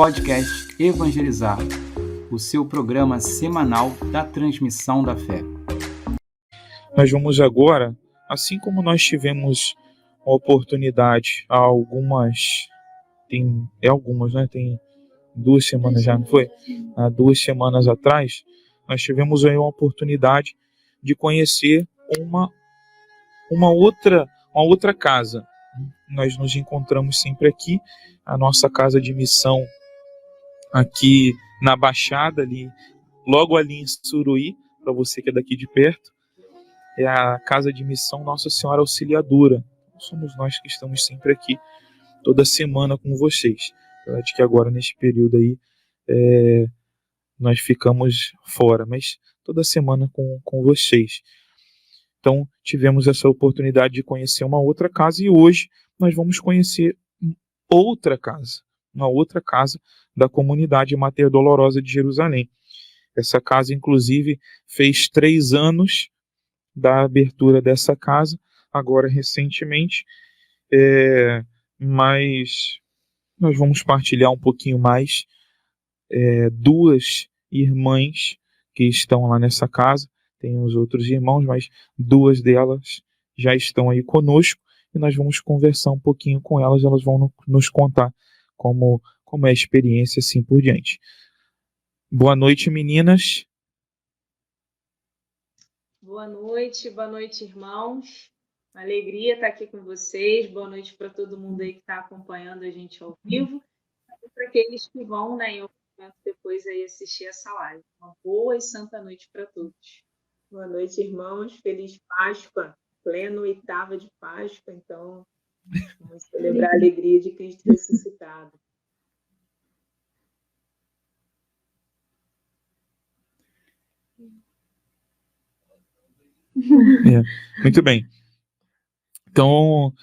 Podcast Evangelizar, o seu programa semanal da transmissão da fé. Nós vamos agora, assim como nós tivemos a oportunidade há algumas, né? Tem 2 semanas já, não foi? Há 2 semanas atrás, nós tivemos aí uma oportunidade de conhecer uma outra casa. Nós nos encontramos sempre aqui, a nossa casa de missão aqui na Baixada, logo ali em Suruí, para você que é daqui de perto, é a casa de missão Nossa Senhora Auxiliadora. Somos nós que estamos sempre aqui, toda semana com vocês. Apesar de que agora, neste período aí, nós ficamos fora, mas toda semana com vocês. Então, tivemos essa oportunidade de conhecer uma outra casa e hoje nós vamos conhecer uma outra casa da comunidade Mater Dolorosa de Jerusalém. Essa casa, inclusive, fez 3 anos da abertura dessa casa, agora recentemente, mas nós vamos partilhar um pouquinho mais. 2 irmãs que estão lá nessa casa, tem os outros irmãos, mas 2 delas já estão aí conosco e nós vamos conversar um pouquinho com elas, elas vão nos contar como é a experiência, assim por diante. Boa noite, meninas. Boa noite, irmãos. Uma alegria estar aqui com vocês. Boa noite para todo mundo aí que está acompanhando a gente ao vivo e para aqueles que vão, em algum momento depois aí assistir essa live. Uma boa e santa noite para todos. Boa noite, irmãos. Feliz Páscoa, pleno 8ª de Páscoa. Então, vamos celebrar a alegria de Cristo ressuscitado. Muito bem. Então,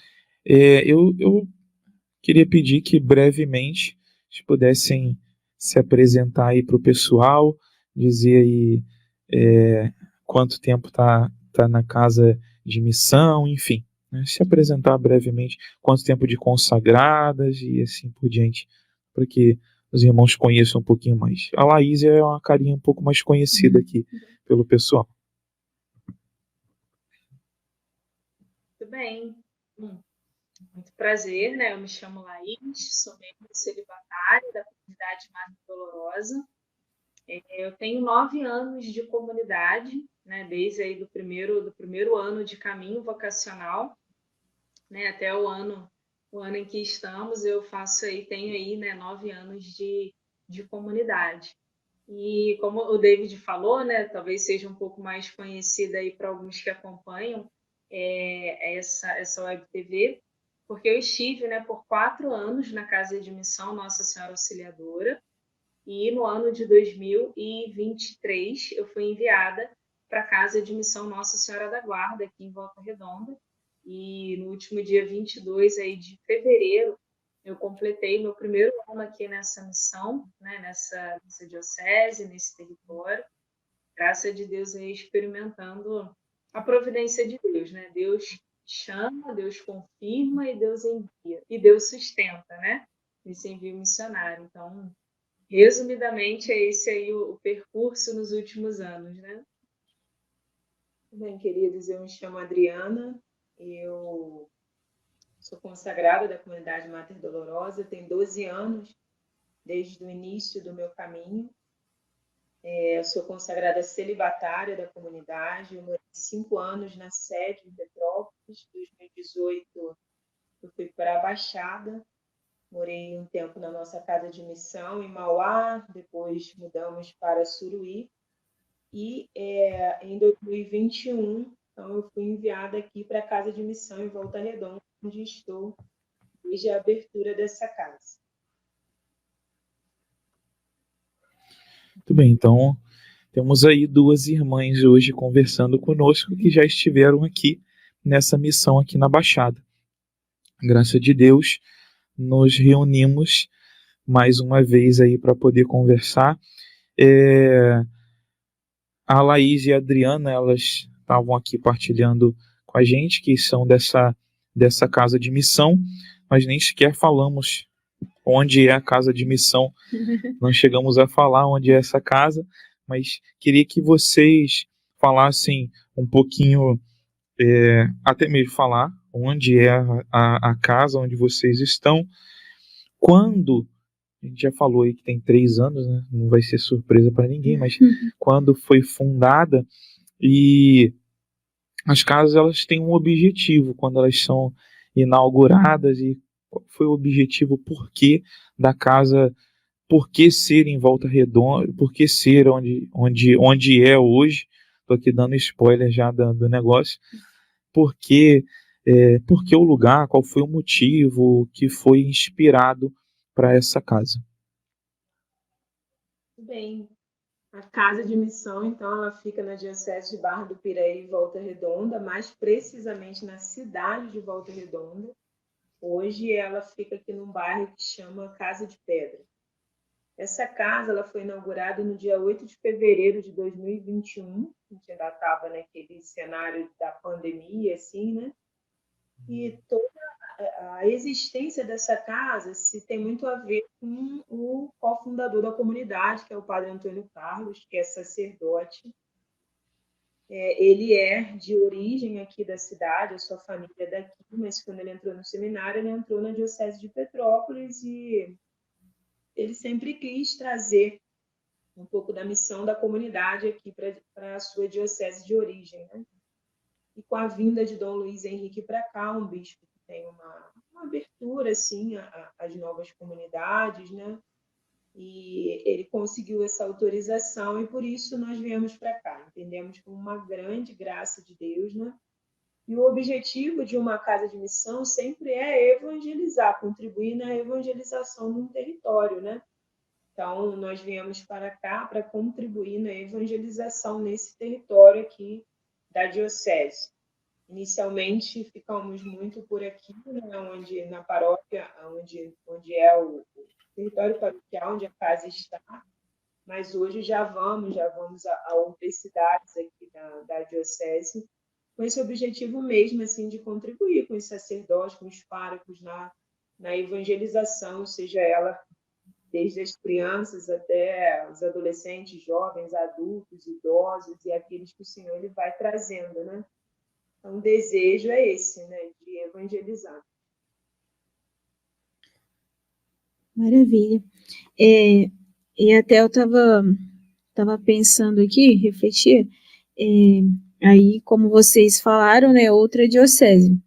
eu queria pedir que brevemente vocês pudessem se apresentar aí para o pessoal, dizer aí quanto tempo tá na casa de missão, enfim, né? Se apresentar brevemente, quanto tempo de consagradas e assim por diante, para que os irmãos conheçam um pouquinho mais. A Laís é uma carinha um pouco mais conhecida aqui pelo pessoal. Muito bem. Muito prazer, Eu me chamo Laís, sou membro celibatária da comunidade Mater Dolorosa. Eu tenho 9 anos de comunidade, desde aí do primeiro ano de caminho vocacional, até o ano em que estamos, tenho aí 9 anos de comunidade. E como o David falou, talvez seja um pouco mais conhecida aí para alguns que acompanham essa web TV, porque eu estive por 4 anos na casa de missão Nossa Senhora Auxiliadora, e no ano de 2023 eu fui enviada para a casa de missão Nossa Senhora da Guarda, aqui em Volta Redonda, e no último dia 22 aí de fevereiro eu completei meu primeiro ano aqui nessa missão, nessa diocese, nesse território, graças a Deus aí experimentando a providência de Deus, Deus chama, Deus confirma e Deus envia, e Deus sustenta, nesse envio missionário. Então, resumidamente, é esse aí o percurso nos últimos anos, Bem, queridos, eu me chamo Adriana, eu sou consagrada da comunidade Mater Dolorosa, tenho 12 anos desde o início do meu caminho. Eu sou consagrada celibatária da comunidade, eu morei 5 anos na sede em Petrópolis. Em 2018 eu fui para a Baixada, morei um tempo na nossa casa de missão em Mauá, depois mudamos para Suruí, e em 2021, então, eu fui enviada aqui para a casa de missão em Volta Redonda, onde estou desde a abertura dessa casa. Muito bem, então temos aí 2 irmãs hoje conversando conosco que já estiveram aqui nessa missão aqui na Baixada. Graças de Deus, nos reunimos mais uma vez aí para poder conversar. A Laís e a Adriana, elas estavam aqui partilhando com a gente, que são dessa casa de missão. Nós nem sequer falamos onde é a casa de missão. Não chegamos a falar onde é essa casa, mas queria que vocês falassem um pouquinho, até mesmo falar onde é a casa onde vocês estão, quando, a gente já falou aí que tem 3 anos, né? Não vai ser surpresa para ninguém, mas quando foi fundada, e as casas elas têm um objetivo quando elas são inauguradas, e qual foi o objetivo, por que da casa, por que ser em Volta Redonda, por que ser onde é hoje. Estou aqui dando spoiler já do negócio. Por que o lugar, qual foi o motivo que foi inspirado para essa casa? Bem, a casa de missão, então, ela fica na Diocese de Barra do Piraí, Volta Redonda, mais precisamente na cidade de Volta Redonda. Hoje ela fica aqui num bairro que chama Casa de Pedra. Essa casa ela foi inaugurada no dia 8 de fevereiro de 2021, a gente ainda estava naquele cenário da pandemia, assim, né? E toda a existência dessa casa se tem muito a ver com o cofundador da comunidade, que é o Padre Antônio Carlos, que é sacerdote. Ele é de origem aqui da cidade, a sua família é daqui, mas quando ele entrou no seminário, ele entrou na Diocese de Petrópolis e ele sempre quis trazer um pouco da missão da comunidade aqui para a sua diocese de origem, né? E com a vinda de Dom Luiz Henrique para cá, um bispo que tem uma abertura assim às novas comunidades, né? E ele conseguiu essa autorização e por isso nós viemos para cá. Entendemos como uma grande graça de Deus, né? E o objetivo de uma casa de missão sempre é evangelizar, contribuir na evangelização de um território, né? Então, nós viemos para cá para contribuir na evangelização nesse território aqui da Diocese. Inicialmente, ficamos muito por aqui, né, onde, na paróquia, onde é o território paroquial, onde a casa está, mas hoje já vamos a outras cidades aqui da Diocese, com esse objetivo mesmo, assim, de contribuir com os sacerdotes, com os párocos na evangelização, seja ela desde as crianças até os adolescentes, jovens, adultos, idosos e aqueles que o Senhor ele vai trazendo, né? Então, o desejo é esse, né? De evangelizar. Maravilha. E até eu estava pensando aqui, refletir, aí como vocês falaram, né, outra diocese.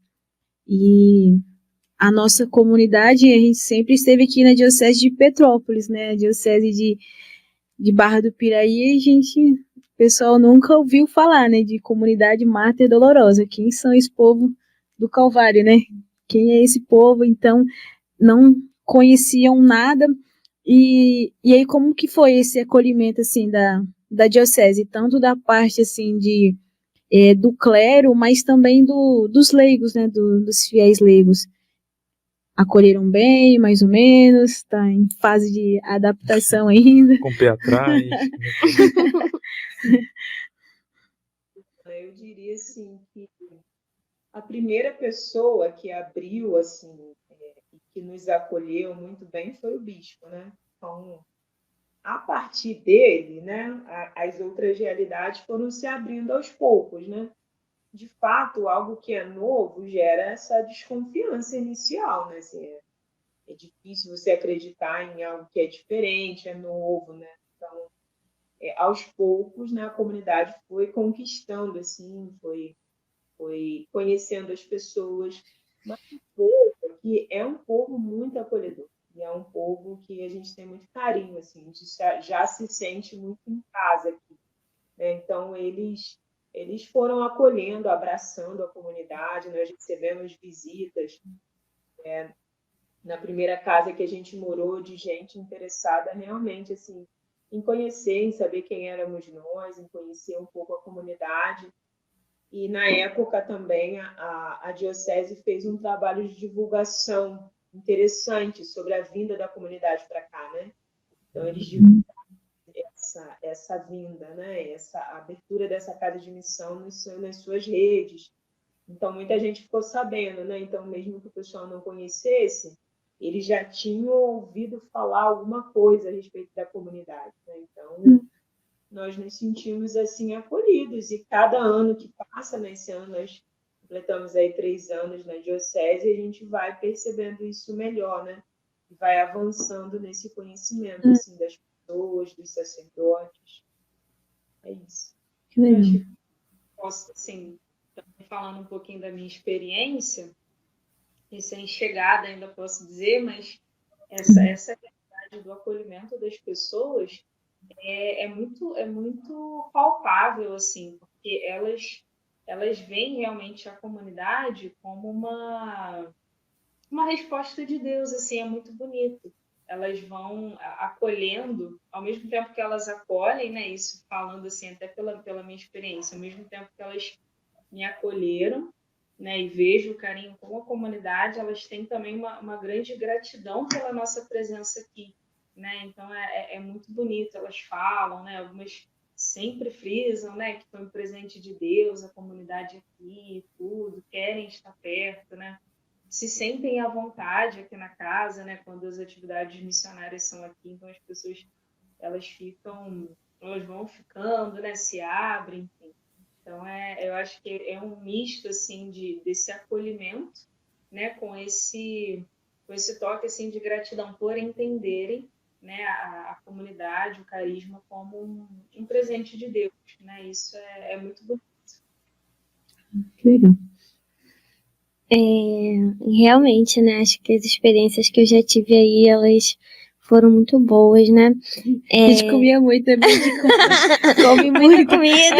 E a nossa comunidade, a gente sempre esteve aqui na Diocese de Petrópolis, né? A Diocese de Barra do Piraí, o pessoal nunca ouviu falar, né? De Comunidade Mater Dolorosa. Quem são esse povo do Calvário, né? Quem é esse povo? Então, não conheciam nada. E aí, como que foi esse acolhimento, assim, da Diocese? Tanto da parte, assim, do clero, mas também dos leigos, né? Dos fiéis leigos. Acolheram bem, mais ou menos, está em fase de adaptação ainda. Com o pé atrás. Eu diria assim que a primeira pessoa que abriu assim e que nos acolheu muito bem foi o bispo, né? Então, a partir dele, né, as outras realidades foram se abrindo aos poucos, né? De fato, algo que é novo gera essa desconfiança inicial, né? Assim, é difícil você acreditar em algo que é diferente, é novo, né? Então, aos poucos, né, a comunidade foi conquistando, assim, foi conhecendo as pessoas, mas o povo aqui é um povo muito acolhedor, e é um povo que a gente tem muito carinho, assim, a gente já se sente muito em casa aqui, né? Então, eles foram acolhendo, abraçando a comunidade, nós recebemos visitas, na primeira casa que a gente morou, de gente interessada realmente assim em conhecer, em saber quem éramos nós, em conhecer um pouco a comunidade. E na época também a Diocese fez um trabalho de divulgação interessante sobre a vinda da comunidade para cá, né? Então eles divulgaram essa vinda, né? Essa abertura dessa casa de missão nas suas redes. Então muita gente ficou sabendo, né? Então mesmo que o pessoal não conhecesse, eles já tinham ouvido falar alguma coisa a respeito da comunidade, né? Então, nós nos sentimos assim acolhidos, e cada ano que passa, nesse ano nós completamos aí 3 anos na diocese, e a gente vai percebendo isso melhor, né? E vai avançando nesse conhecimento assim, das pessoas, dos sacerdotes. É isso. Que legal. Acho que posso, assim, também falando um pouquinho da minha experiência, recém-chegada ainda posso dizer, mas essa realidade do acolhimento das pessoas é muito palpável, assim, porque elas veem realmente a comunidade como uma resposta de Deus, assim, é muito bonito. Elas vão acolhendo, ao mesmo tempo que elas acolhem, né, isso falando assim, até pela minha experiência, ao mesmo tempo que elas me acolheram, né, e vejo o carinho com a comunidade, elas têm também uma grande gratidão pela nossa presença aqui, né? Então é muito bonito, elas falam, né? Algumas sempre frisam, né, que foi um presente de Deus, a comunidade aqui, tudo, querem estar perto, né? Se sentem à vontade aqui na casa, né? Quando as atividades missionárias são aqui, então as pessoas elas vão ficando, né? Se abrem, enfim. Então, eu acho que é um misto, assim, desse acolhimento, né, com esse toque, assim, de gratidão por entenderem, né, a comunidade, o carisma como um presente de Deus, né? Isso é muito bonito. Que legal. Realmente, né? Acho que as experiências que eu já tive aí, elas foram muito boas, né? A gente comia muito, é bem de Come muita comida.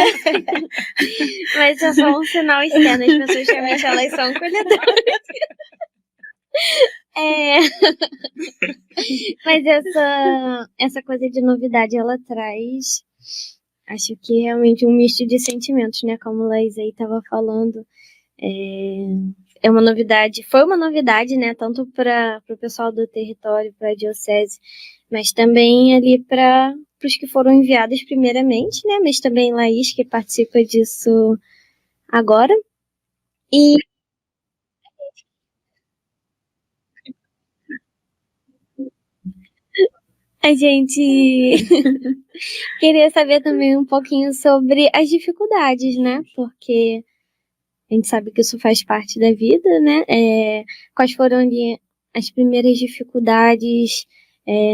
Mas é só um sinal externo. As pessoas realmente elas são acolhedoras. Mas essa coisa de novidade, ela traz, acho que realmente um misto de sentimentos, né? Como a Laís aí estava falando. É uma novidade, foi uma novidade, né? Tanto para o pessoal do território, para a diocese, mas também ali para os que foram enviados primeiramente, né? Mas também Laís, que participa disso agora. E a gente queria saber também um pouquinho sobre as dificuldades, né? Porque a gente sabe que isso faz parte da vida, né? Quais foram ali as primeiras dificuldades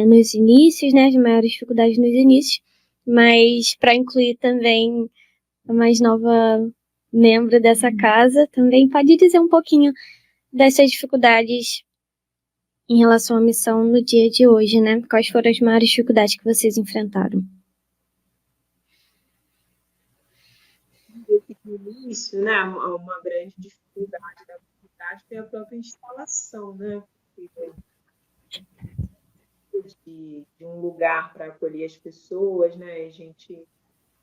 nos inícios, né? As maiores dificuldades nos inícios, mas para incluir também a mais nova membro dessa casa, também pode dizer um pouquinho dessas dificuldades em relação à missão no dia de hoje, né? Quais foram as maiores dificuldades que vocês enfrentaram? No início, né, uma grande dificuldade da comunidade foi a própria instalação, né? De um lugar para acolher as pessoas, né?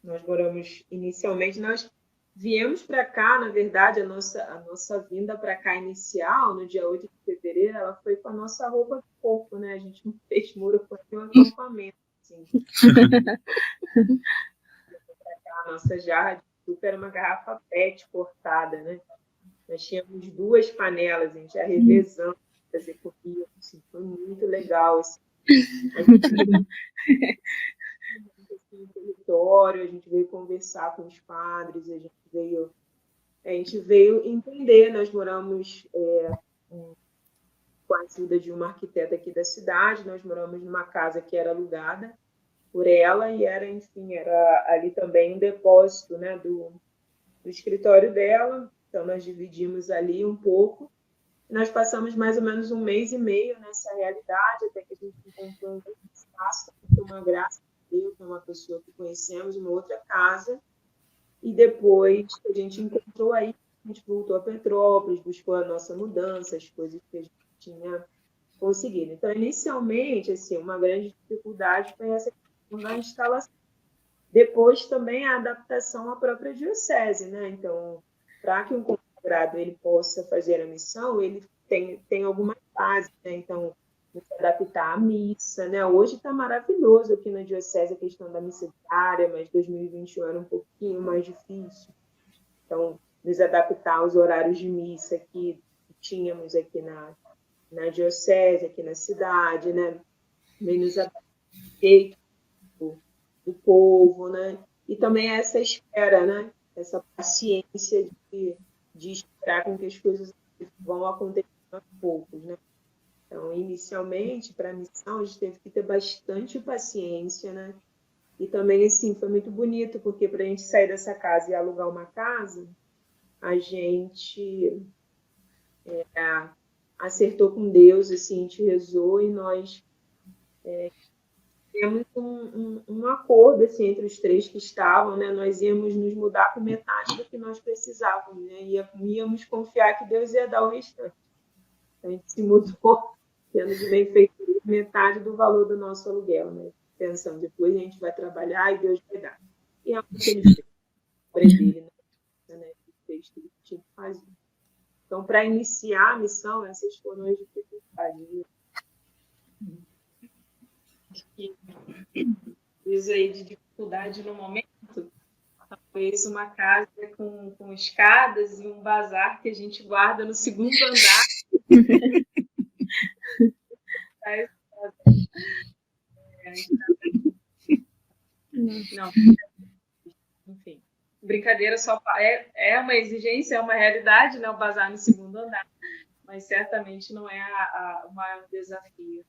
Nós moramos inicialmente, nós viemos para cá, na verdade, a nossa vinda para cá inicial, no dia 8 de fevereiro, ela foi com a nossa roupa de corpo, né? A gente não fez muro, foi um acampamento, assim. A nossa jarra de suco era uma garrafa PET cortada, né? Nós tínhamos 2 panelas, a gente ia revezando, fazer comida, assim, foi muito legal, assim. A gente veio conversar com os padres, a gente veio entender. Nós moramos com a ajuda de uma arquiteta aqui da cidade, nós moramos numa casa que era alugada por ela e era ali também um depósito, né, do escritório dela, então nós dividimos ali um pouco. Nós passamos mais ou menos 1 mês e meio nessa realidade, até que a gente encontrou um espaço, uma graça de Deus, uma pessoa que conhecemos, uma outra casa, e depois que a gente encontrou aí, a gente voltou a Petrópolis, buscou a nossa mudança, as coisas que a gente tinha conseguido. Então, inicialmente, assim, uma grande dificuldade foi essa questão da instalação. Depois, também, a adaptação à própria diocese, né? Então, para que um consagrado ele possa fazer a missão, ele tem algumas bases, né? Então, se adaptar à missa, né? Hoje está maravilhoso aqui na diocese a questão da missa diária, mas 2021 era um pouquinho mais difícil. Então, nos adaptar aos horários de missa que tínhamos aqui na na diocese, aqui na cidade, né? Também nos direitos do povo, né? E também essa espera, né? Essa paciência de esperar com que as coisas vão acontecendo aos poucos, né? Então, inicialmente, para a missão, a gente teve que ter bastante paciência, né? E também, assim, foi muito bonito, porque para a gente sair dessa casa e alugar uma casa, a gente acertou com Deus, assim, a gente rezou e nós temos um acordo, assim, entre os três que estavam, né? Nós íamos nos mudar por metade do que nós precisávamos, né? Íamos confiar que Deus ia dar o restante. Então, a gente se mudou, tendo de benfeitoria metade do valor do nosso aluguel, né? Pensando, depois a gente vai trabalhar e Deus vai dar. E é o que ele fez. Obra dele, né? Ele fez tudo que tinha que fazer. Então, para iniciar a missão, essas foram as dificuldades. Isso aí de dificuldade no momento, talvez uma casa com escadas e um bazar que a gente guarda no segundo andar. Não, enfim, brincadeira só é uma exigência, é uma realidade, né? O bazar no segundo andar, mas certamente não é o maior desafio.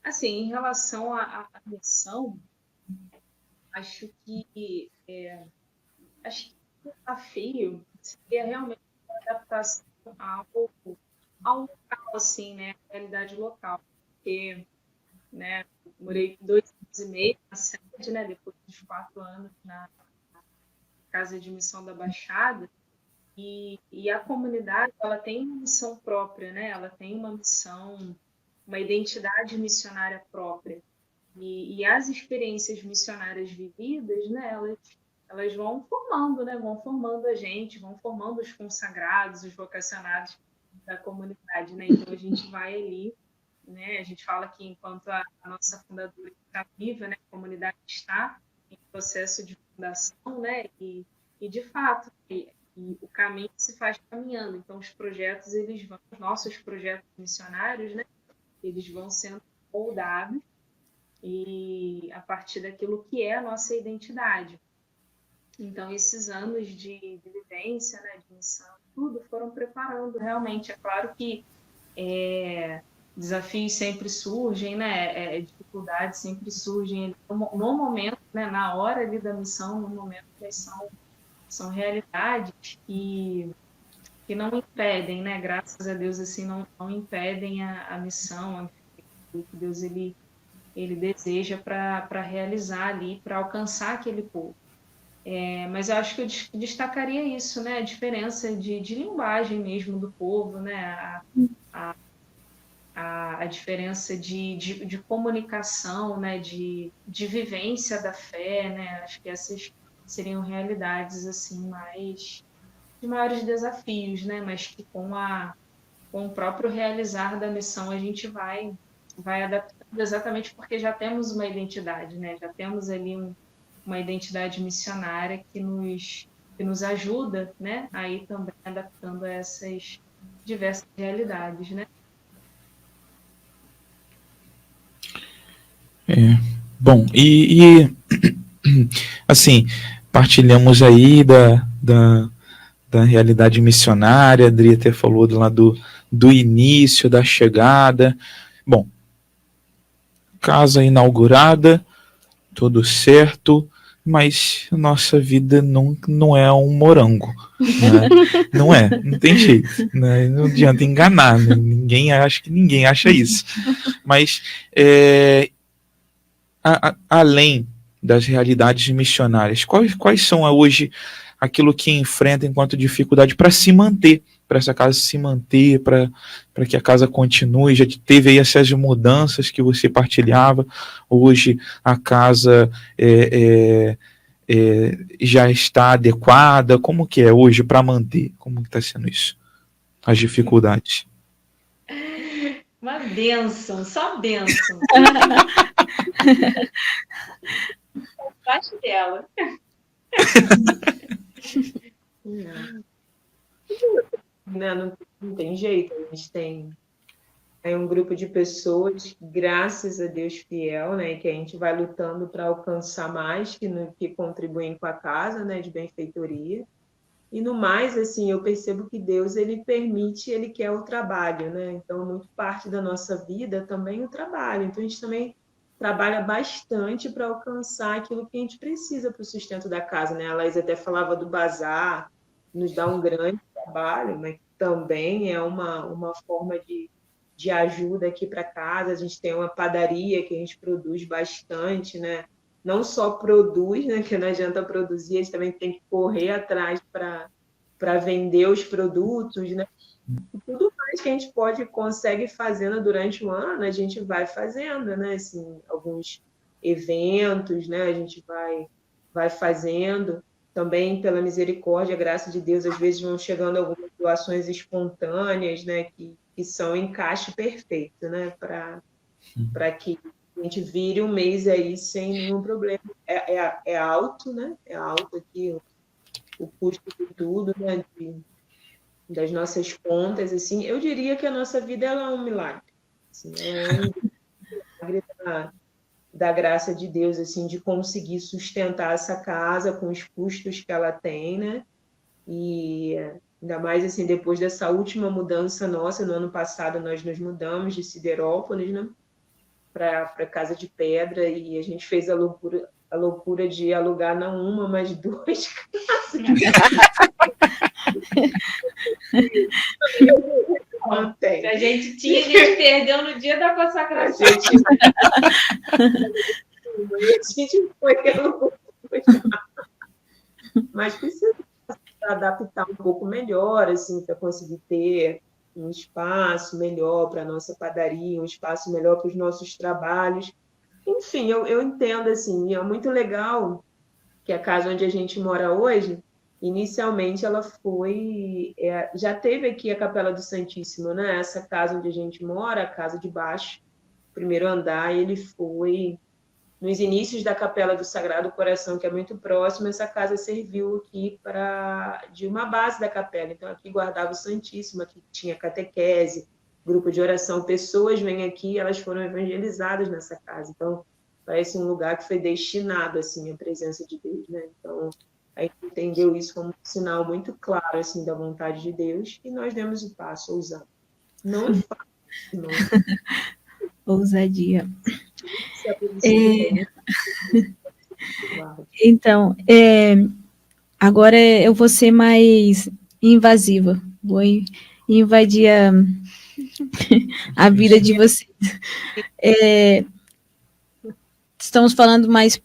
Assim, em relação à missão, acho que o desafio seria realmente a adaptação ao local, assim, né? A realidade local. Porque, né, morei 2 anos e meio na sede, né? Depois dos 4 anos na Casa de Missão da Baixada. E a comunidade, ela tem uma missão própria, né? Ela tem uma missão, uma identidade missionária própria. E as experiências missionárias vividas, né, elas vão formando, né, vão formando a gente, vão formando os consagrados, os vocacionados da comunidade, né? Então a gente vai ali, né? A gente fala que enquanto a nossa fundadora está viva, né, a comunidade está em processo de fundação, né? E de fato, e o caminho se faz caminhando. Então os projetos, os nossos projetos missionários, né, eles vão sendo moldados e a partir daquilo que é a nossa identidade. Então, esses anos de vivência, né, de missão, tudo foram preparando realmente. É claro que desafios sempre surgem, né, dificuldades sempre surgem no momento, né, na hora ali da missão, no momento que são realidades que não impedem, né, graças a Deus, assim, não impedem a missão, que Deus ele deseja para realizar ali, para alcançar aquele povo. Mas eu acho que eu destacaria isso, né? A diferença de linguagem mesmo do povo, né? A diferença de comunicação, né? De vivência da fé, né? Acho que essas seriam realidades assim de maiores desafios, né? Mas que com o próprio realizar da missão a gente vai adaptando, exatamente porque já temos uma identidade, né? Já temos ali uma identidade missionária que nos ajuda, né? A ir também adaptando a essas diversas realidades, né? Bom, assim, partilhamos aí da realidade missionária. A Adri até falou do início, da chegada. Bom, casa inaugurada, tudo certo, mas a nossa vida não é um morango, né? Não tem jeito, né? Não adianta enganar, né? Ninguém acha isso. Mas além das realidades missionárias, quais são hoje aquilo que enfrenta enquanto dificuldade para se manter, para essa casa se manter, para que a casa continue? Já teve aí essas mudanças que você partilhava, hoje a casa já está adequada? Como que é hoje para manter? Como que está sendo isso? As dificuldades. Uma bênção, só bênção. Parte dela. Não tem jeito. gente tem um grupo de pessoas, graças a Deus, fiel, né, que a gente vai lutando para alcançar mais, que contribuem com a casa, né, de benfeitoria. E no mais, assim, eu percebo que Deus, ele permite, ele quer o trabalho, né? Então, muito parte da nossa vida também é o trabalho. Então, a gente também trabalha bastante para alcançar aquilo que a gente precisa para o sustento da casa, né? A Laís até falava do bazar, nos dá um grande trabalho, mas também é uma forma de ajuda aqui para casa. A gente tem uma padaria que a gente produz bastante, né? Não só produz, né? Que não adianta produzir, a gente também tem que correr atrás para vender os produtos, né? E tudo mais que a gente consegue fazendo durante o ano, a gente vai fazendo, né? Assim, alguns eventos, né? A gente vai fazendo. Também, pela misericórdia, graça de Deus, às vezes vão chegando algumas doações espontâneas, né? Que são encaixe perfeito, né? Para que a gente vire um mês aí sem nenhum problema. É alto, né? É alto aqui o custo de tudo, né? Das nossas contas, assim. Eu diria que a nossa vida ela é um milagre. Assim, ela é um milagre da graça de Deus, assim, de conseguir sustentar essa casa com os custos que ela tem, né? E ainda mais, assim, depois dessa última mudança nossa, no ano passado nós nos mudamos de Siderópolis, né? Para Casa de Pedra, e a gente fez a loucura de alugar não uma, mas duas casas. A gente tinha, a gente perdeu no dia da consagração. A gente foi mas precisa adaptar um pouco melhor, assim, para conseguir ter um espaço melhor para a nossa padaria, um espaço melhor para os nossos trabalhos. Enfim, eu entendo, assim, e é muito legal que a casa onde a gente mora hoje, inicialmente ela foi... já teve aqui a Capela do Santíssimo, né? Essa casa onde a gente mora, a casa de baixo, primeiro andar, ele foi... Nos inícios da Capela do Sagrado Coração, que é muito próximo, essa casa serviu aqui de uma base da capela. Então, aqui guardava o Santíssimo, aqui tinha catequese, grupo de oração. Pessoas vêm aqui, elas foram evangelizadas nessa casa. Então, parece um lugar que foi destinado assim, à presença de Deus, né? Então, a gente entendeu isso como um sinal muito claro assim, da vontade de Deus, e nós demos o passo ousado. Não é fácil, não. Ousadia. Se a polícia Então, agora eu vou ser mais invasiva. Vou invadir a vida de vocês. Estamos falando mais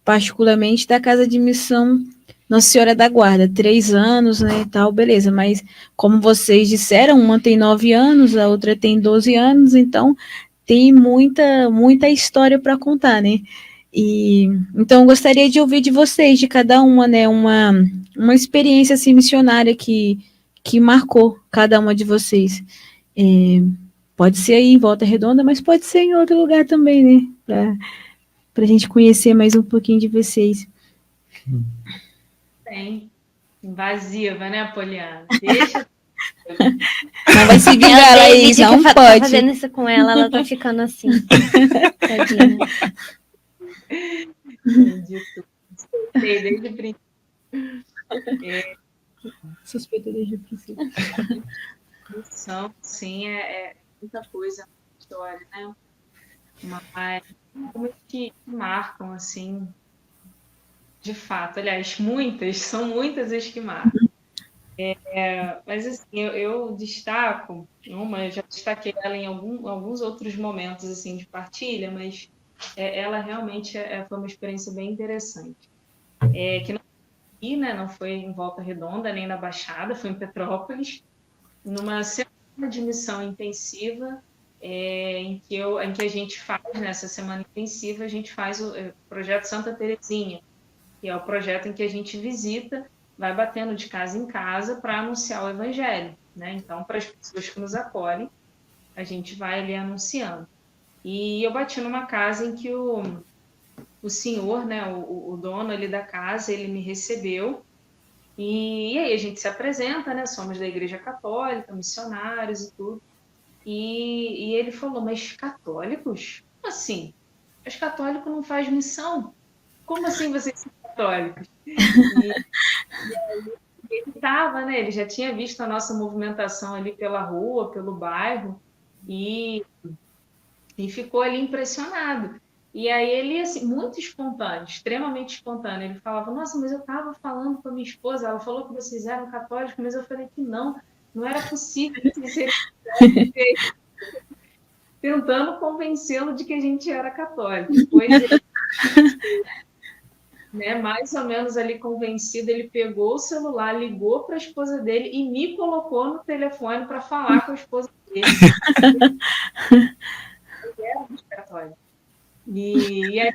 particularmente da Casa de Missão Nossa Senhora da Guarda. 3 anos, né, e tal, beleza. Mas, como vocês disseram, uma tem 9 anos, a outra tem 12 anos, então tem muita história para contar, né? E então eu gostaria de ouvir de vocês, de cada uma, né, uma experiência assim, missionária que marcou cada uma de vocês. Pode ser aí em Volta Redonda, mas pode ser em outro lugar também, né? Para a gente conhecer mais um pouquinho de vocês. Bem, invasiva, né, Poliana? Deixa. Não vai se vingar, Laís, não pode. Tá fazendo isso com ela, ela tá ficando assim. Tadinha. Desde o princípio. Suspeita desde o princípio. Sim, é muita coisa na história, né? Mas como que marcam, assim, de fato. Aliás, são muitas as que marcam. Mas, assim, eu destaco uma, eu já destaquei ela em alguns outros momentos, assim, de partilha, mas ela realmente foi uma experiência bem interessante. Que não foi aqui, né? Não foi em Volta Redonda, nem na Baixada, foi em Petrópolis, numa semana de missão intensiva, em que a gente faz, nessa semana intensiva, a gente faz o projeto Santa Terezinha, que é o projeto em que a gente visita, vai batendo de casa em casa para anunciar o evangelho, né? Então, para as pessoas que nos acolhem, a gente vai ali anunciando. E eu bati numa casa em que o senhor, né, o dono ali da casa, ele me recebeu E aí a gente se apresenta, né? Somos da Igreja Católica, missionários e tudo. E ele falou, mas católicos? Como assim? Os católicos não fazem missão? Como assim vocês são católicos? E ele estava, né? Ele já tinha visto a nossa movimentação ali pela rua, pelo bairro, e ficou ali impressionado. E aí ele, assim, muito espontâneo, extremamente espontâneo. Ele falava, nossa, mas eu estava falando com a minha esposa, ela falou que vocês eram católicos, mas eu falei que não era possível vocês serem católicos. Tentando convencê-lo de que a gente era católico. Depois ele, né, mais ou menos ali convencido, ele pegou o celular, ligou para a esposa dele e me colocou no telefone para falar com a esposa dele. Ele era muito católico. E aí,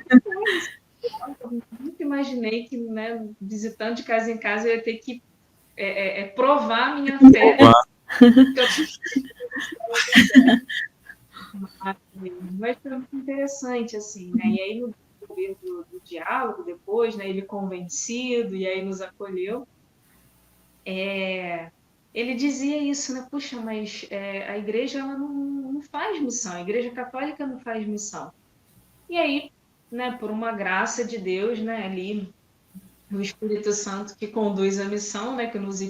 eu nunca imaginei que, né, visitando de casa em casa, eu ia ter que provar a minha fé. Mas foi muito interessante, assim, né? E aí, no decorrer do diálogo, depois, né, ele convencido, e aí nos acolheu, ele dizia isso, né? Puxa, mas a igreja ela não faz missão, a igreja católica não faz missão. E aí, né, por uma graça de Deus, né, ali, o Espírito Santo que conduz a missão, né, que nos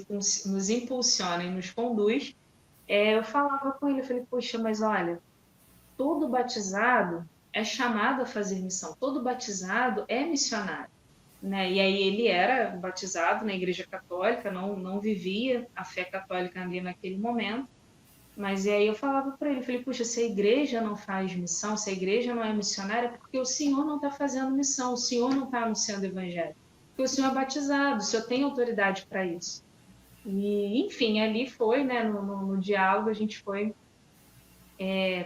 impulsiona e nos conduz, eu falava com ele, eu falei, poxa, mas olha, todo batizado é chamado a fazer missão, todo batizado é missionário, né? E aí ele era batizado na Igreja Católica, não vivia a fé católica ali naquele momento, mas e aí eu falava para ele, falei, puxa, se a igreja não faz missão, se a igreja não é missionária, é porque o Senhor não está fazendo missão, o Senhor não está anunciando o evangelho, porque o Senhor é batizado, o Senhor tem autoridade para isso. E, enfim, ali foi, né, no diálogo, a gente foi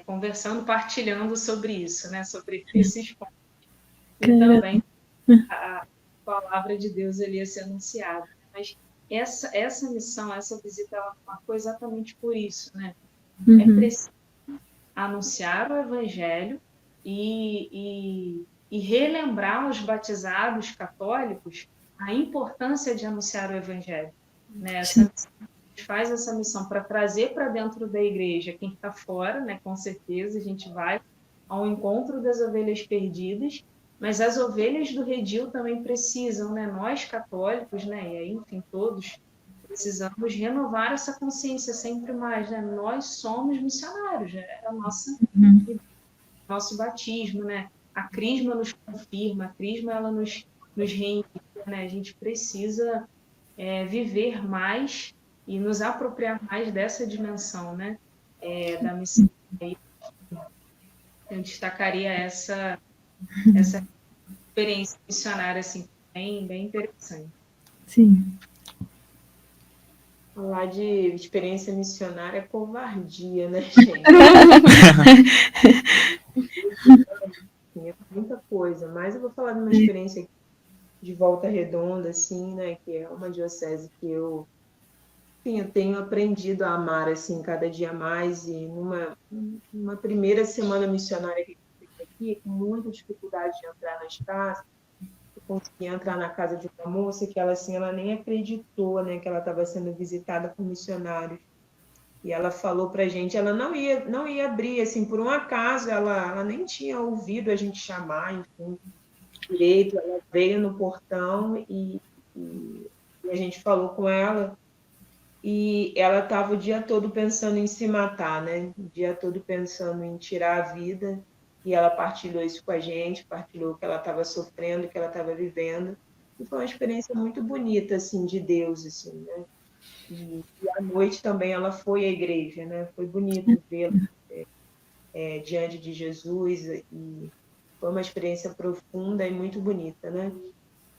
conversando, partilhando sobre isso, né, sobre esses pontos. E também a palavra de Deus ali ia ser anunciada. Mas essa missão, essa visita, ela marcou exatamente por isso, né? É preciso anunciar o evangelho e relembrar aos batizados católicos a importância de anunciar o evangelho, né? A gente faz essa missão para trazer para dentro da igreja quem está fora, né? Com certeza a gente vai ao encontro das ovelhas perdidas, mas as ovelhas do redil também precisam, né? Nós católicos, né? E aí, enfim, todos precisamos renovar essa consciência sempre mais, né? Nós somos missionários, né? É a nosso batismo, né? A crisma nos confirma, a crisma ela nos reenvia, né? A gente precisa viver mais e nos apropriar mais dessa dimensão, né? Da missão. Eu destacaria essa experiência missionária assim, bem interessante. Sim. Falar de experiência missionária é covardia, né, gente? É muita coisa, mas eu vou falar de uma experiência de Volta Redonda, assim, né, que é uma diocese que eu tenho aprendido a amar, assim, cada dia mais, e numa primeira semana missionária que eu fiz aqui, com muita dificuldade de entrar nas casas, eu consegui entrar na casa de uma moça que ela, assim, ela nem acreditou, né, que ela estava sendo visitada por missionários. E ela falou pra gente, ela não ia abrir, assim, por um acaso, ela nem tinha ouvido a gente chamar, enfim, direito, ela veio no portão e a gente falou com ela, e ela estava o dia todo pensando em se matar, né? O dia todo pensando em tirar a vida, e ela partilhou isso com a gente, partilhou o que ela estava sofrendo, o que ela estava vivendo, e foi uma experiência muito bonita, assim, de Deus, assim, né? E à noite também ela foi à igreja, né? Foi bonito vê-la diante de Jesus, e foi uma experiência profunda e muito bonita, né?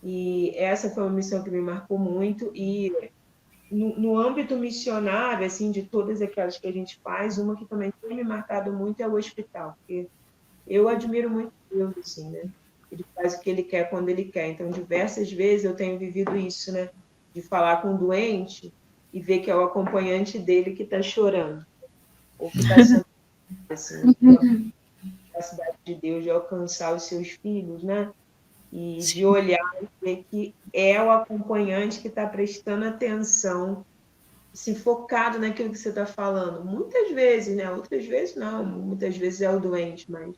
E essa foi uma missão que me marcou muito, e no âmbito missionário, assim, de todas aquelas que a gente faz, uma que também tem me marcado muito é o hospital, porque eu admiro muito Deus, assim, né? Ele faz o que ele quer quando ele quer. Então, diversas vezes eu tenho vivido isso, né? De falar com um doente e ver que é o acompanhante dele que está chorando, ou que está sendo assim, a capacidade de Deus de alcançar os seus filhos, né? e de olhar e ver que é o acompanhante que está prestando atenção, assim, focado naquilo que você está falando. Muitas vezes, né? Outras vezes não, muitas vezes é o doente, mas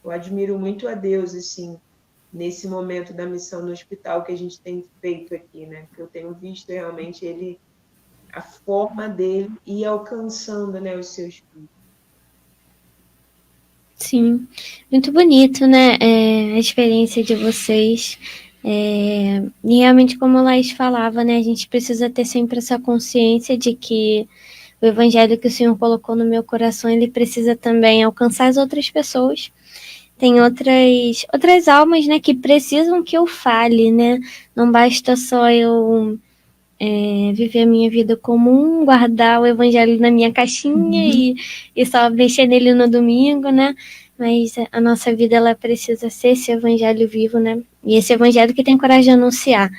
eu admiro muito a Deus, assim, nesse momento da missão no hospital que a gente tem feito aqui, né? Que eu tenho visto realmente ele, a forma dele ir alcançando, né, os seus filhos. Sim, muito bonito, né? A experiência de vocês. E realmente, como a Laís falava, né? A gente precisa ter sempre essa consciência de que o evangelho que o Senhor colocou no meu coração, ele precisa também alcançar as outras pessoas. Tem outras almas, né, que precisam que eu fale, né? Não basta só eu viver a minha vida comum, guardar o evangelho na minha caixinha e só mexer nele no domingo, né? Mas a nossa vida, ela precisa ser esse evangelho vivo, né? E esse evangelho que tem coragem de anunciar.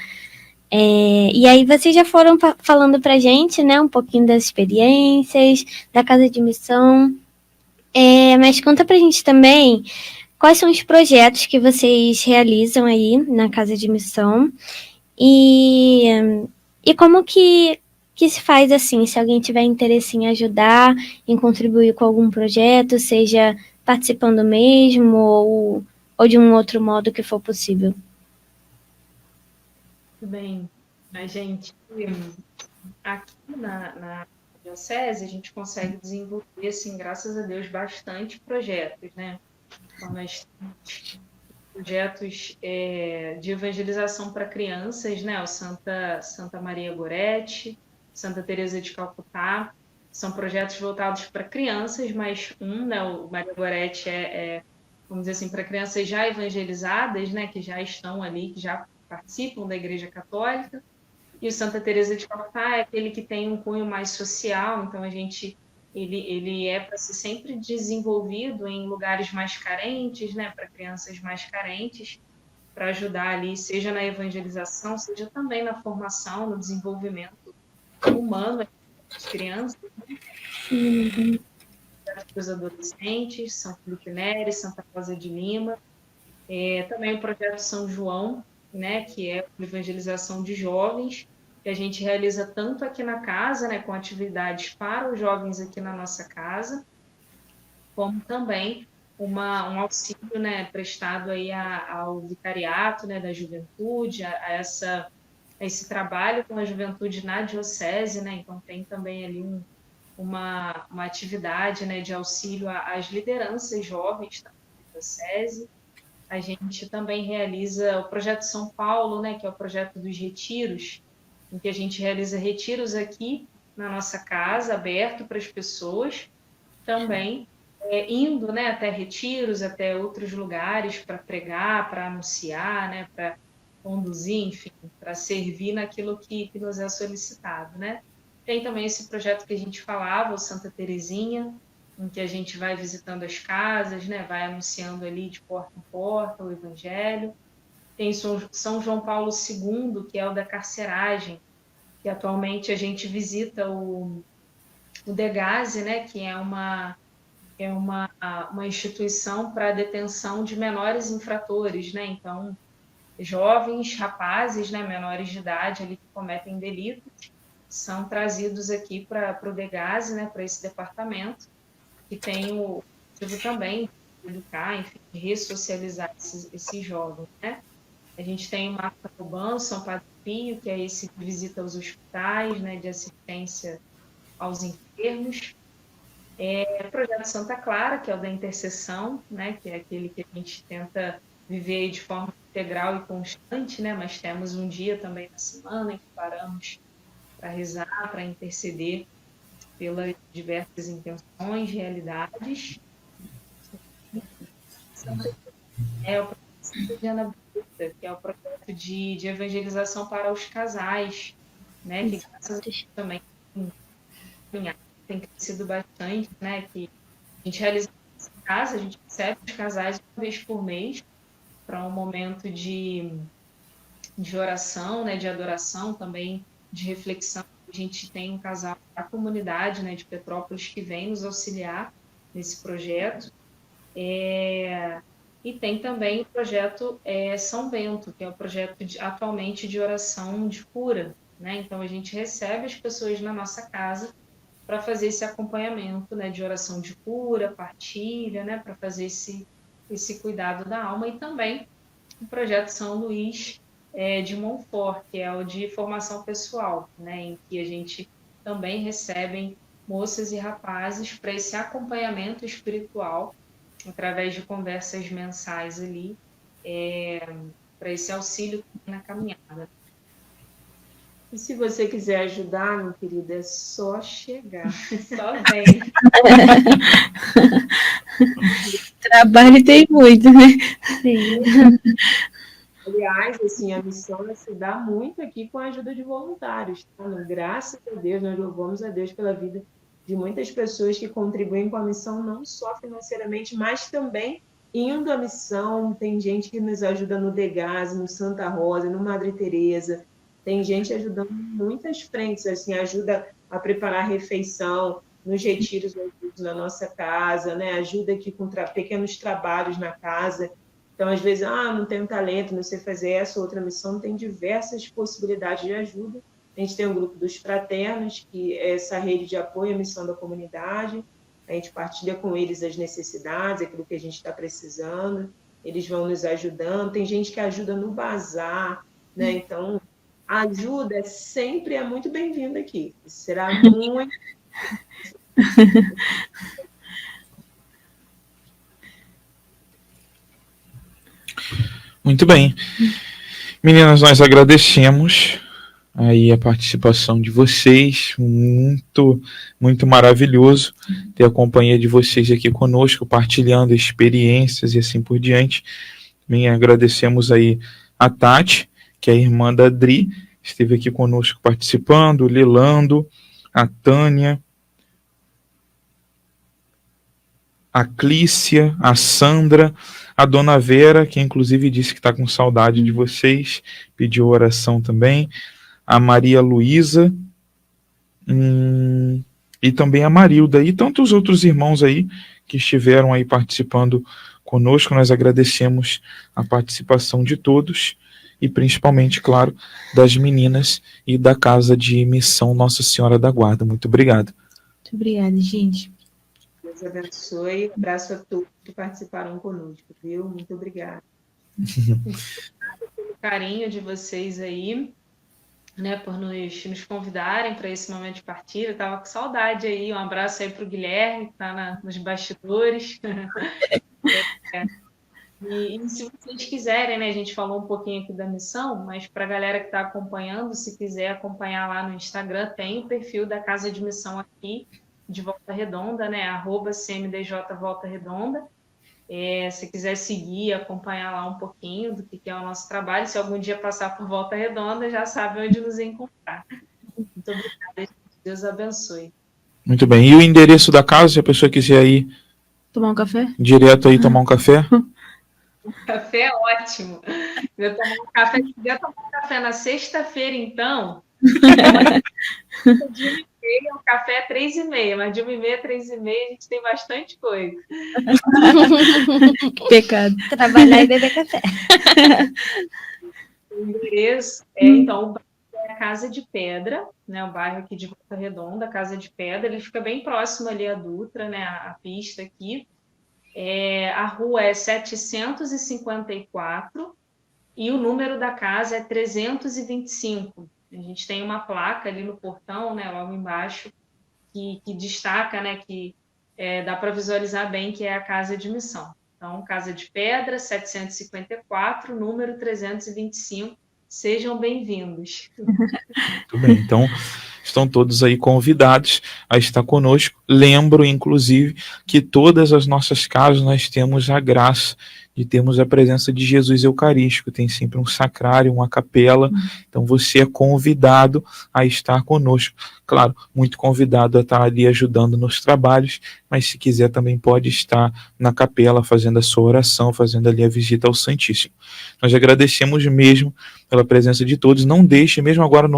E aí vocês já foram falando pra gente, né, um pouquinho das experiências, da casa de missão. Mas conta pra gente também quais são os projetos que vocês realizam aí na casa de missão e, e como que se faz assim, se alguém tiver interesse em ajudar, em contribuir com algum projeto, seja participando mesmo ou de um outro modo que for possível. Muito bem. A gente, aqui na Diocese, a gente consegue desenvolver, assim, graças a Deus, bastante projetos, né? Então, nós temos projetos de evangelização para crianças, né? O Santa Maria Gorete, Santa Teresa de Calcutá, são projetos voltados para crianças, mas né? O Maria Gorete vamos dizer assim, para crianças já evangelizadas, né? Que já estão ali, que já participam da Igreja Católica. E o Santa Teresa de Calcutá é aquele que tem um cunho mais social, então ele é para ser sempre desenvolvido em lugares mais carentes, né, para crianças mais carentes, para ajudar ali, seja na evangelização, seja também na formação, no desenvolvimento humano das crianças, dos adolescentes, São Felipe Neri, Santa Rosa de Lima, também o projeto São João, né, que é a evangelização de jovens, que a gente realiza tanto aqui na casa, né, com atividades para os jovens aqui na nossa casa, como também um auxílio, né, prestado aí ao vicariato, né, da juventude, a esse trabalho com a juventude na diocese, né, então tem também ali uma atividade, né, de auxílio às lideranças jovens da diocese. A gente também realiza o projeto São Paulo, né, que é o projeto dos retiros, em que a gente realiza retiros aqui na nossa casa, aberto para as pessoas, também indo, né, até retiros, até outros lugares para pregar, para anunciar, né, para conduzir, enfim, para servir naquilo que nos é solicitado, né? Tem também esse projeto que a gente falava, o Santa Terezinha, em que a gente vai visitando as casas, né, vai anunciando ali de porta em porta o Evangelho. Tem São João Paulo II, que é o da carceragem, que atualmente a gente visita o Degase, né, que é uma instituição para a detenção de menores infratores, né? Então, jovens, rapazes, né, menores de idade ali que cometem delitos, são trazidos aqui para o Degase, né, para esse departamento, que tem o objetivo também de educar, enfim, de ressocializar esses jovens, né? A gente tem o Marco Urbano, São Padre Pio, que é esse que visita os hospitais, né, de assistência aos enfermos. O projeto Santa Clara, que é o da intercessão, né, que é aquele que a gente tenta viver de forma integral e constante, né, mas temos um dia também na semana em que paramos para rezar, para interceder pelas diversas intenções, realidades. O projeto de Ana Brita, que é o projeto de evangelização para os casais, né, que graças a Deus também tem crescido bastante, né, que a gente realiza em casa, a gente recebe os casais uma vez por mês para um momento de oração, né, de adoração, também de reflexão. A gente tem um casal da comunidade, né, de Petrópolis que vem nos auxiliar nesse projeto. E tem também o projeto São Bento, que é o projeto atualmente de oração de cura, né? Então a gente recebe as pessoas na nossa casa para fazer esse acompanhamento, né, de oração de cura, partilha, né, para fazer esse cuidado da alma, e também o projeto São Luís de Montfort, que é o de formação pessoal, né, em que a gente também recebe moças e rapazes para esse acompanhamento espiritual, através de conversas mensais ali, para esse auxílio na caminhada. E se você quiser ajudar, meu querido, é só chegar. Só vem. Trabalho tem muito, né? Sim. Aliás, assim, a missão se dá muito aqui com a ajuda de voluntários. Tá? Graças a Deus, nós louvamos a Deus pela vida de muitas pessoas que contribuem com a missão, não só financeiramente, mas também indo à missão. Tem gente que nos ajuda no Degase, no Santa Rosa, no Madre Teresa. Tem gente ajudando em muitas frentes, assim, ajuda a preparar a refeição, nos retiros na nossa casa, né? Ajuda aqui com pequenos trabalhos na casa. Então, às vezes, não tenho talento, não sei fazer essa ou outra missão, tem diversas possibilidades de ajuda. A gente tem um grupo dos fraternos, que é essa rede de apoio à missão da comunidade. A gente partilha com eles as necessidades, aquilo que a gente está precisando. Eles vão nos ajudando. Tem gente que ajuda no bazar, né? Então, a ajuda sempre é muito bem-vinda aqui. Será muito... Muito bem. Meninas, nós agradecemos aí a participação de vocês, muito, muito maravilhoso ter a companhia de vocês aqui conosco, partilhando experiências e assim por diante. Também agradecemos aí a Tati, que é a irmã da Adri, esteve aqui conosco participando, Lilando, a Tânia, a Clícia, a Sandra, a Dona Vera, que inclusive disse que está com saudade de vocês, pediu oração também, a Maria Luísa, e também a Marilda, e tantos outros irmãos aí que estiveram aí participando conosco. Nós agradecemos a participação de todos, e principalmente, claro, das meninas e da Casa de Missão Nossa Senhora da Guarda. Muito obrigado. Muito obrigada, gente. Deus abençoe. Um abraço a todos que participaram conosco, viu? Muito obrigada. Pelo carinho de vocês aí, né, por nos convidarem para esse momento de partilha. Eu estava com saudade aí. Um abraço aí para o Guilherme, que está nos bastidores. E se vocês quiserem, né, a gente falou um pouquinho aqui da missão, mas para a galera que está acompanhando, se quiser acompanhar lá no Instagram, tem o perfil da Casa de Missão aqui, de Volta Redonda, né, @CMDJ Volta Redonda. Se quiser seguir, acompanhar lá um pouquinho do que é o nosso trabalho, se algum dia passar por Volta Redonda, já sabe onde nos encontrar. Muito obrigada, Deus abençoe. Muito bem. E o endereço da casa, se a pessoa quiser ir Tomar um café? direto aí tomar um café? Café é ótimo. Eu podia tomar um café na sexta-feira, então. De 1h30, o café é 3h30, mas de 1h30 a 3h30 a gente tem bastante coisa. Que pecado. Trabalhar e beber café. O endereço então, o bairro é a Casa de Pedra, né? O bairro aqui de Volta Redonda, Casa de Pedra, ele fica bem próximo ali à Dutra, né? A pista aqui. A rua é 754 e o número da casa é 325. A gente tem uma placa ali no portão, né, logo embaixo, que destaca, né, que dá para visualizar bem que é a Casa de Missão. Então, Casa de Pedra, 754, número 325. Sejam bem-vindos. Muito bem, então estão todos aí convidados a estar conosco. Lembro, inclusive, que todas as nossas casas nós temos a graça de termos a presença de Jesus Eucarístico. Tem sempre um sacrário, uma capela. Então você é convidado a estar conosco. Claro, muito convidado a estar ali ajudando nos trabalhos, mas se quiser também pode estar na capela fazendo a sua oração, fazendo ali a visita ao Santíssimo. Nós agradecemos mesmo pela presença de todos. Não deixe, mesmo agora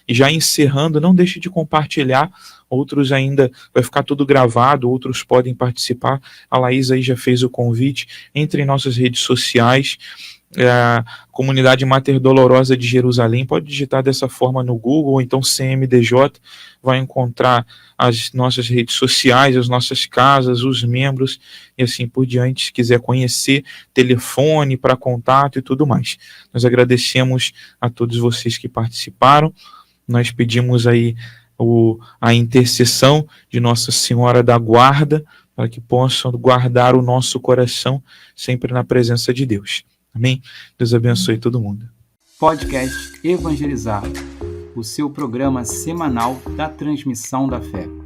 já encerrando, não deixe de compartilhar outros ainda vai ficar tudo gravado, outros podem participar. A Laís aí já fez o convite. Entre em nossas redes sociais, a Comunidade Mater Dolorosa de Jerusalém, pode digitar dessa forma no Google, ou então CMDJ, vai encontrar as nossas redes sociais, as nossas casas, os membros e assim por diante. Se quiser conhecer, telefone para contato e tudo mais. Nós agradecemos a todos vocês que participaram. Nós pedimos aí a intercessão de Nossa Senhora da Guarda, para que possam guardar o nosso coração sempre na presença de Deus. Amém? Deus abençoe todo mundo. Podcast Evangelizar, o seu programa semanal da transmissão da fé.